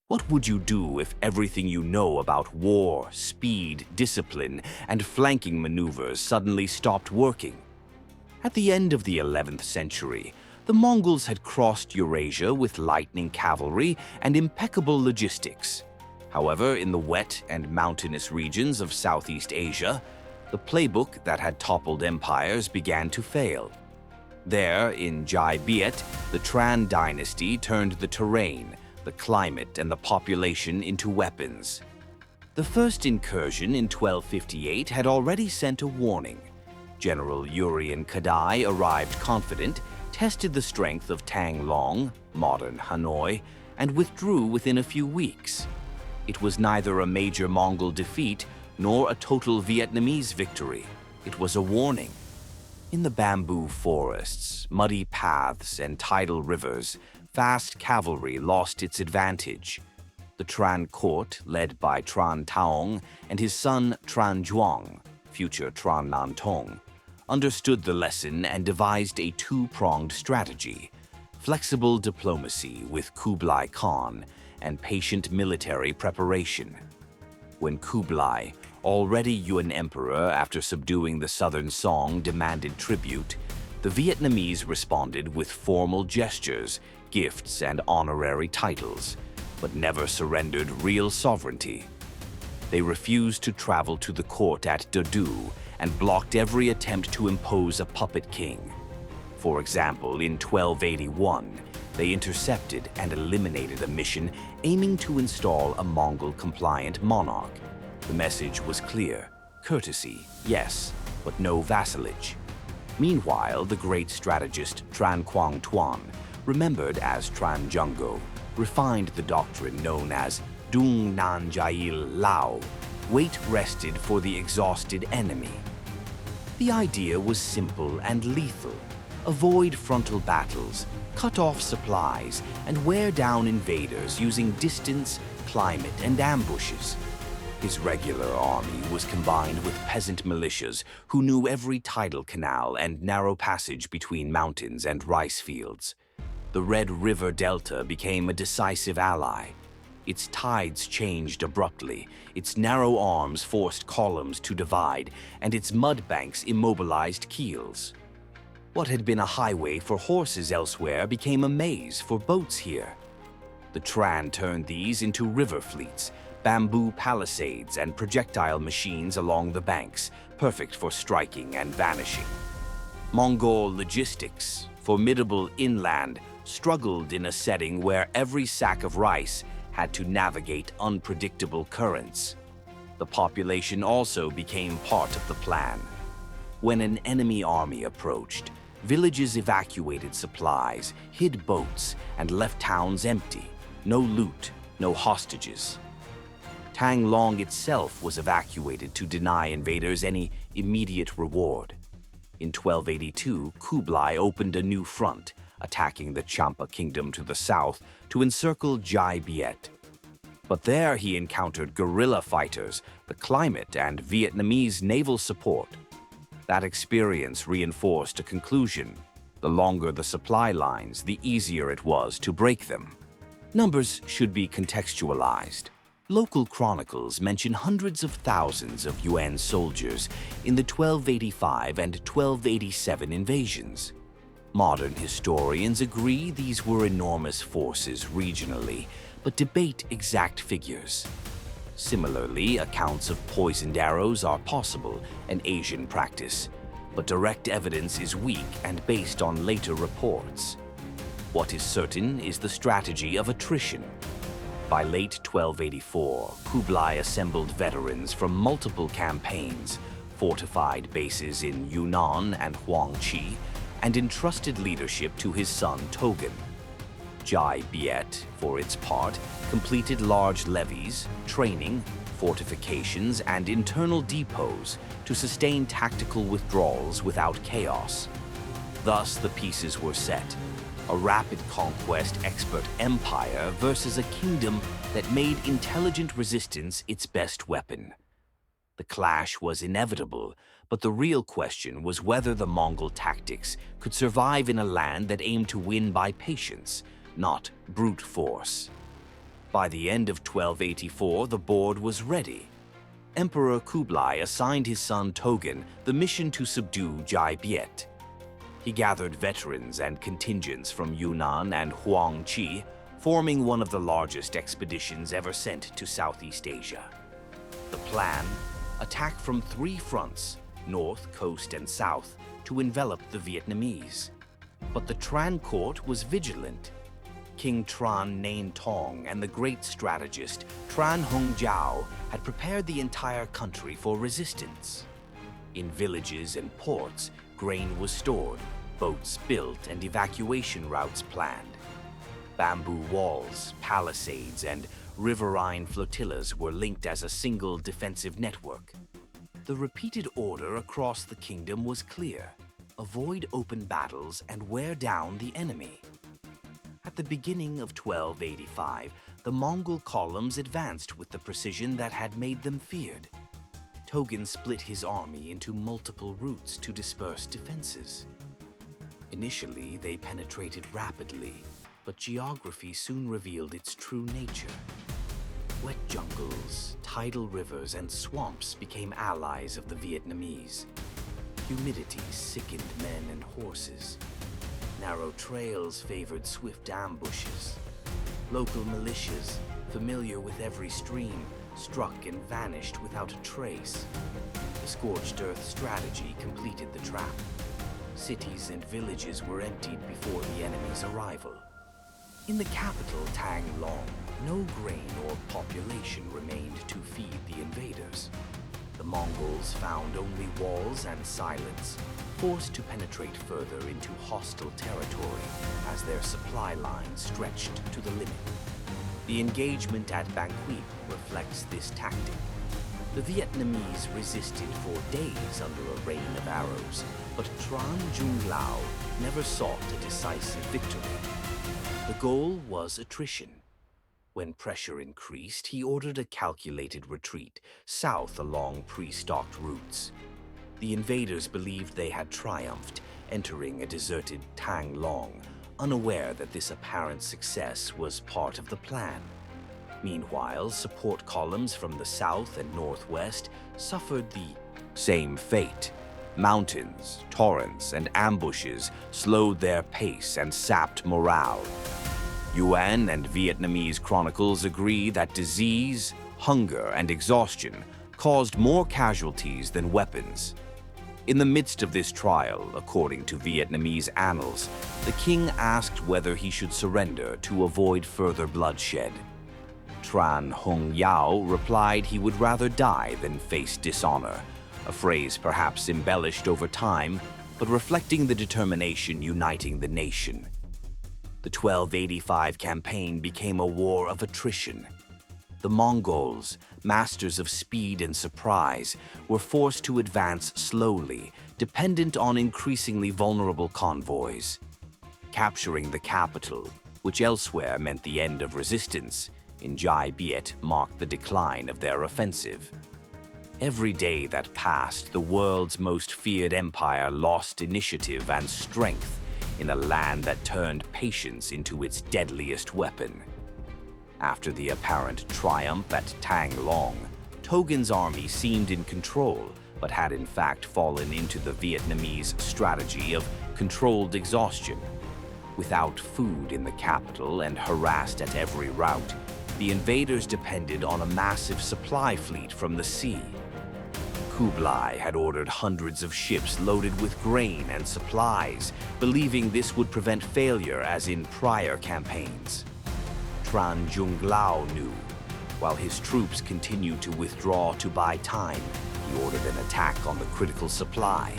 What would you do if everything you know about war, speed, discipline, and flanking maneuvers suddenly stopped working? At the end of the 11th century, the Mongols had crossed Eurasia with lightning cavalry and impeccable logistics. However, in the wet and mountainous regions of Southeast Asia, the playbook that had toppled empires began to fail. There, in Jai Biet, the Tran dynasty turned the terrain, the climate, and the population into weapons. The first incursion in 1258 had already sent a warning. General Urien Kadai arrived confident, tested the strength of Tang Long, modern Hanoi, and withdrew within a few weeks. It was neither a major Mongol defeat nor a total Vietnamese victory. It was a warning. In the bamboo forests, muddy paths, and tidal rivers, fast cavalry lost its advantage. The Tran court, led by Tran Taong and his son Tran Zhuang, future Tran Nan Tong, understood the lesson and devised a two-pronged strategy: flexible diplomacy with Kublai Khan and patient military preparation. When Kublai, already Yuan emperor after subduing the southern Song, demanded tribute, the Vietnamese responded with formal gestures, gifts, and honorary titles, but never surrendered real sovereignty. They refused to travel to the court at Dadu and blocked every attempt to impose a puppet king. For example, in 1281, they intercepted and eliminated a mission aiming to install a Mongol-compliant monarch. The message was clear: courtesy, yes, but no vassalage. Meanwhile, the great strategist Tran Quang Tuan, remembered as Tran Jungo, refined the doctrine known as Dung Nan Jail Lao, wait rested for the exhausted enemy. The idea was simple and lethal: avoid frontal battles, cut off supplies, and wear down invaders using distance, climate, and ambushes. His regular army was combined with peasant militias who knew every tidal canal and narrow passage between mountains and rice fields. The Red River Delta became a decisive ally. Its tides changed abruptly, its narrow arms forced columns to divide, and its mud banks immobilized keels. What had been a highway for horses elsewhere became a maze for boats here. The Tran turned these into river fleets, bamboo palisades, and projectile machines along the banks, perfect for striking and vanishing. Mongol logistics, formidable inland, struggled in a setting where every sack of rice had to navigate unpredictable currents. The population also became part of the plan. When an enemy army approached, villages evacuated supplies, hid boats, and left towns empty. No loot, no hostages. Tang Long itself was evacuated to deny invaders any immediate reward. In 1282, Kublai opened a new front, attacking the Champa kingdom to the south to encircle Jai Biet. But there he encountered guerrilla fighters, the climate, and Vietnamese naval support. That experience reinforced a conclusion: the longer the supply lines, the easier it was to break them. Numbers should be contextualized. Local chronicles mention hundreds of thousands of Yuan soldiers in the 1285 and 1287 invasions. Modern historians agree these were enormous forces regionally, but debate exact figures. Similarly, accounts of poisoned arrows are possible, an Asian practice, but direct evidence is weak and based on later reports. What is certain is the strategy of attrition. By late 1284, Kublai assembled veterans from multiple campaigns, fortified bases in Yunnan and Huangqi, and entrusted leadership to his son Togan. Jai Biet, for its part, completed large levies, training, fortifications, and internal depots to sustain tactical withdrawals without chaos. Thus, the pieces were set: a rapid conquest expert empire versus a kingdom that made intelligent resistance its best weapon. The clash was inevitable, but the real question was whether the Mongol tactics could survive in a land that aimed to win by patience, not brute force. By the end of 1284, the board was ready. Emperor Kublai assigned his son Togun the mission to subdue Jai Biet. He gathered veterans and contingents from Yunnan and Huangqi, forming one of the largest expeditions ever sent to Southeast Asia. The plan? Attack from 3 fronts, north, coast, and south, to envelop the Vietnamese. But the Tran court was vigilant. King Tran Nain Tong and the great strategist Tran Hung Jiao had prepared the entire country for resistance. In villages and ports, grain was stored, boats built, and evacuation routes planned. Bamboo walls, palisades, and riverine flotillas were linked as a single defensive network. The repeated order across the kingdom was clear: avoid open battles and wear down the enemy. At the beginning of 1285, the Mongol columns advanced with the precision that had made them feared. Togun split his army into multiple routes to disperse defenses. Initially, they penetrated rapidly, but geography soon revealed its true nature. Wet jungles, tidal rivers, and swamps became allies of the Vietnamese. Humidity sickened men and horses. Narrow trails favored swift ambushes. Local militias, familiar with every stream, struck and vanished without a trace. The scorched earth strategy completed the trap. Cities and villages were emptied before the enemy's arrival. In the capital, Tang Long, no grain or population remained to feed the invaders. The Mongols found only walls and silence, forced to penetrate further into hostile territory as their supply lines stretched to the limit. The engagement at Ban Quy reflects this tactic. The Vietnamese resisted for days under a rain of arrows, but Tran Trung Lao never sought a decisive victory. The goal was attrition. When pressure increased, he ordered a calculated retreat south along pre-stocked routes. The invaders believed they had triumphed, entering a deserted Tang Long, unaware that this apparent success was part of the plan. Meanwhile, support columns from the south and northwest suffered the same fate. Mountains, torrents, and ambushes slowed their pace and sapped morale. Yuan and Vietnamese chronicles agree that disease, hunger, and exhaustion caused more casualties than weapons. In the midst of this trial, according to Vietnamese annals, the king asked whether he should surrender to avoid further bloodshed. Tran Hung Yao replied he would rather die than face dishonor, a phrase perhaps embellished over time, but reflecting the determination uniting the nation. The 1285 campaign became a war of attrition. The Mongols, masters of speed and surprise, were forced to advance slowly, dependent on increasingly vulnerable convoys. Capturing the capital, which elsewhere meant the end of resistance, in Jai Biet marked the decline of their offensive. Every day that passed, the world's most feared empire lost initiative and strength in a land that turned patience into its deadliest weapon. After the apparent triumph at Tang Long, Togun's army seemed in control, but had in fact fallen into the Vietnamese strategy of controlled exhaustion. Without food in the capital and harassed at every route, the invaders depended on a massive supply fleet from the sea. Kublai had ordered hundreds of ships loaded with grain and supplies, believing this would prevent failure as in prior campaigns. Tran Trung Lao knew. While his troops continued to withdraw to buy time, he ordered an attack on the critical supply.